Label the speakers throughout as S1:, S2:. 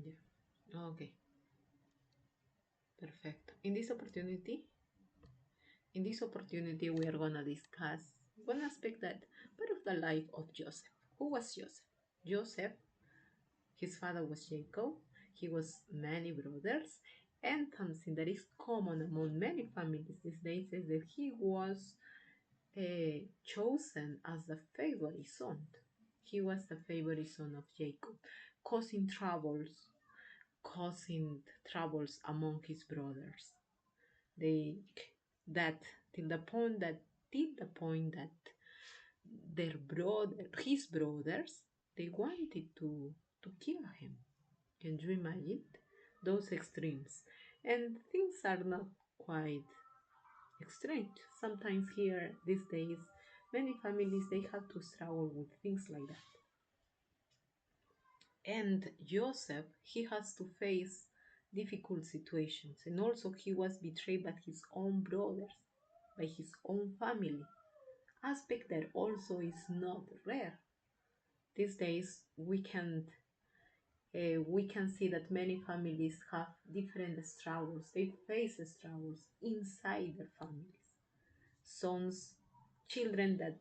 S1: Yeah. Okay. Perfect. In this opportunity, we are gonna discuss one aspect that part of the life of Joseph. Who was Joseph? Joseph, his father was Jacob. He was many brothers, and something that is common among many families these days is that he was chosen as the favorite son. He was the favorite son of Jacob, causing troubles, causing troubles among his brothers. They that till the point that till the point that his brothers, they wanted to kill him. Can you imagine those extremes? And things are not quite extreme. Sometimes here these days, many families they have to struggle with things like that. And Joseph, he has to face difficult situations, and also he was betrayed by his own brothers, by his own family. Aspect that also is not rare. These days we can see that many families have different struggles. They face struggles inside their families. Sons, children that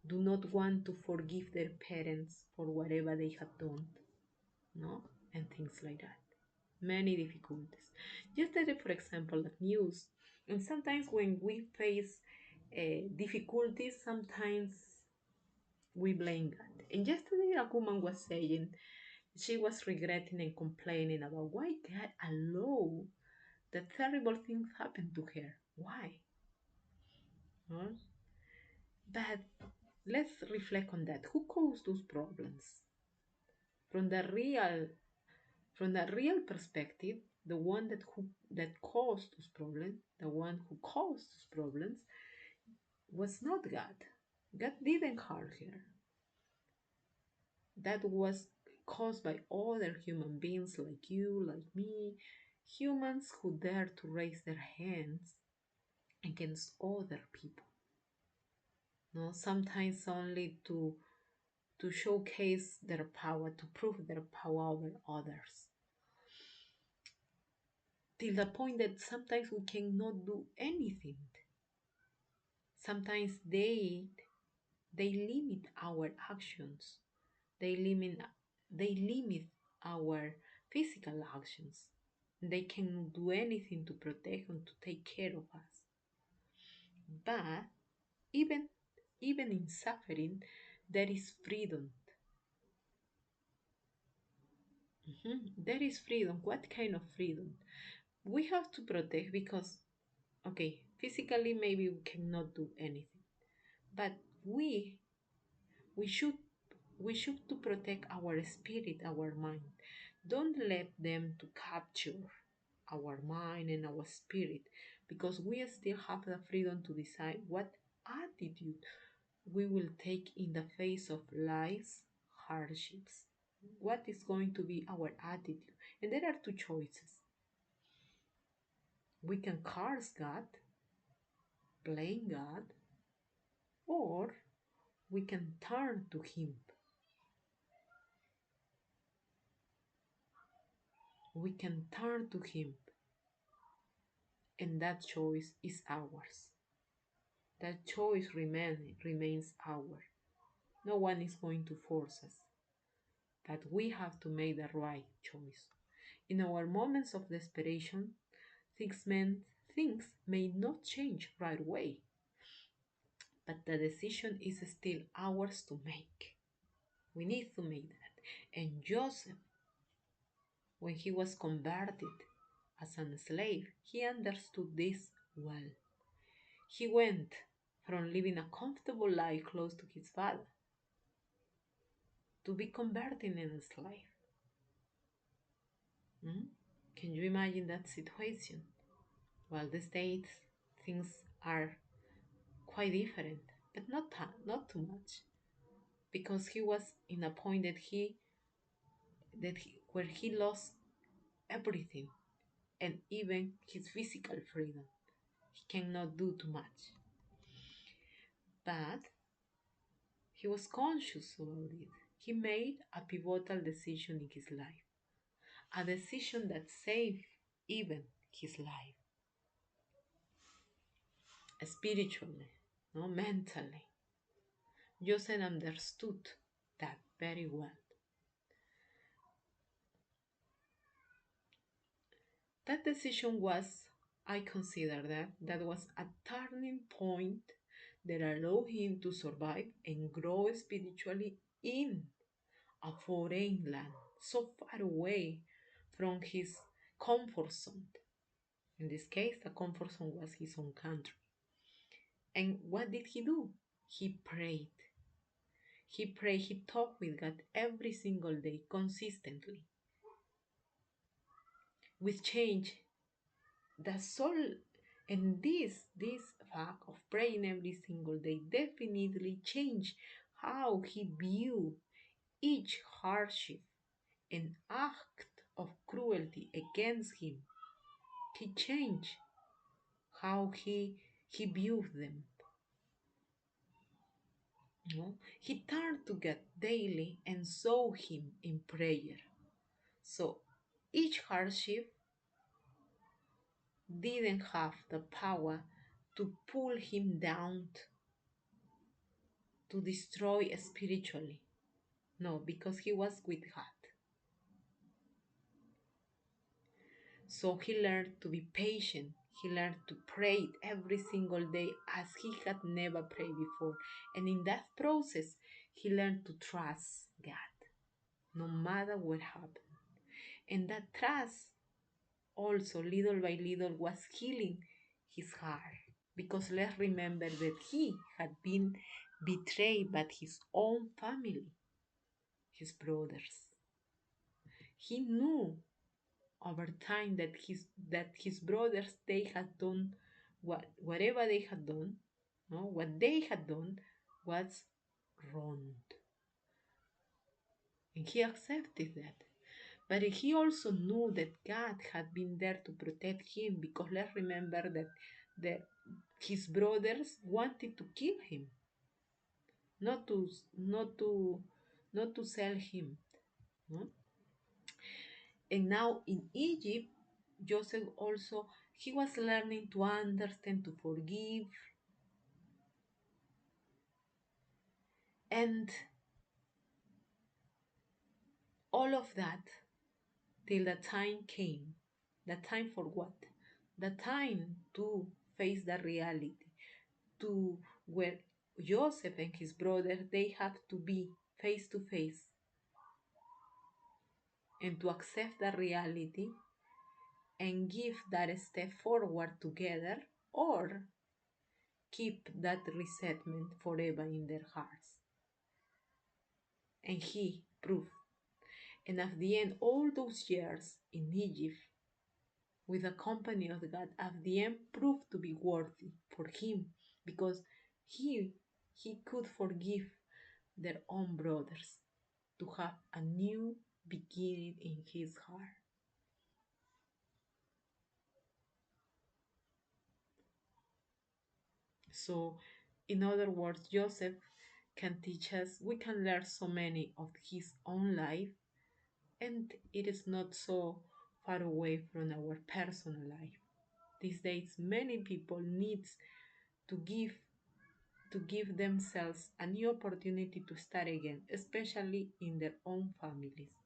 S1: do not want to forgive their parents for whatever they have done, no, and things like that. Many difficulties. Yesterday, for example, the news, and sometimes when we face difficulties, sometimes we blame God. And yesterday, a woman was saying she was regretting and complaining about why God allowed that terrible things happen to her. Why? Huh? But let's reflect on that. Who caused those problems? From the real from the real perspective, the one that caused those problems, the one who caused those problems was not God. God didn't harm her. That was caused by other human beings like you, like me, humans who dare to raise their hands against other people. No, sometimes only to showcase their power, to prove their power over others. Till the point that sometimes we cannot do anything. Sometimes they limit our actions. They limit our physical actions. They cannot do anything to protect and to take care of us. But even even in suffering, there is freedom. There is freedom. What kind of freedom? We have to protect because, okay, physically maybe we cannot do anything, but we we should we should to protect our spirit, our mind. Don't let them to capture our mind and our spirit, because we still have the freedom to decide what attitude we will take in the face of life's hardships. What is going to be our attitude? And there are two choices. We can curse God, blame God, or we can turn to Him. We can turn to Him, and that choice is ours. That choice remains ours. No one is going to force us, but we have to make the right choice. In our moments of desperation, things may not change right away, but the decision is still ours to make. We need to make that. And Joseph, when he was converted as a slave, he understood this well. He went from living a comfortable life close to his father to be converted in a slave. Hmm? Can you imagine that situation? Well, these days things are quite different, but not too much, because he was in a point where he lost everything, and even his physical freedom. He cannot do too much, but he was conscious about it. He made a pivotal decision in his life. a decision that saved even his life, spiritually, no, mentally. Joseph understood that very well. That decision was, I consider that was a turning point that allowed him to survive and grow spiritually in a foreign land, so far away from his comfort zone. In this case, the comfort zone was his own country. And what did he do? He prayed. He prayed, he talked with God every single day, consistently, with change. The soul and this fact of praying every single day definitely changed how he viewed each hardship and act of cruelty against him. He changed how he viewed them. No? He turned to God daily and saw him in prayer. So each hardship didn't have the power to pull him down, to destroy spiritually. No, because he was with God. So he learned to be patient. He learned to pray every single day as he had never prayed before. And in that process, he learned to trust God no matter what happened. And that trust also, little by little, was healing his heart. Because let's remember that he had been betrayed by his own family, his brothers. He knew over time that his brothers, they had done whatever they had done, no, what they had done was wrong, and he accepted that. But he also knew that God had been there to protect him, because let's remember that his brothers wanted to kill him, not to not to not to sell him, no? And now in Egypt, Joseph also, he was learning to understand, to forgive, and all of that till the time came. The time for what? The time to face the reality, to where Joseph and his brother, they have to be face to face and to accept the reality and give that step forward together, or keep that resentment forever in their hearts. And he proved. And at the end, all those years in Egypt, with the company of God, at the end proved to be worthy for him, because he he could forgive their own brothers, to have a new beginning in his heart. So, in other words, Joseph can teach us, we can learn so many of his own life, and it is not so far away from our personal life. These days, many people need to give themselves a new opportunity to start again, especially in their own families.